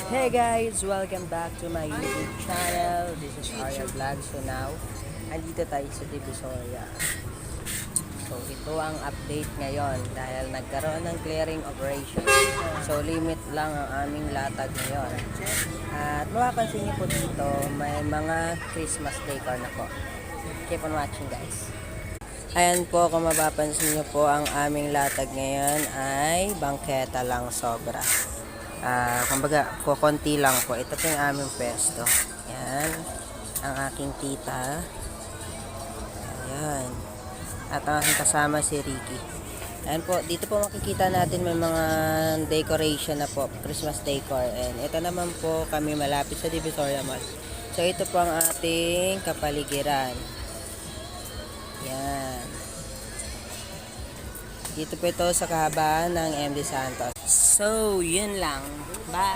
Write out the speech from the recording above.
Hey guys! Welcome back to my YouTube channel. This is Arya Vlog. So now, andito tayo sa Divisoria. So ito ang update ngayon dahil nagkaroon ng clearing operation. So limit lang ang aming latag ngayon. At mapapansin niyo po dito, may mga Christmas decor na po. Keep on watching guys. Ayan po, kung mapapansin niyo po, ang aming latag ngayon ay bangketa lang sobra. Kumbaga, konti lang po. Ito po yung aming pesto. Ayan. Ang aking tita. Ayan. At ang aking kasama si Ricky. Ayan po. Dito po makikita natin may mga decoration na po. Christmas decor. And ito naman po kami malapit sa Divisoria Mall. So ito po ang ating kapaligiran. Ayan. Dito po ito sa kahabaan ng MD Santos. So, yun lang. Bye!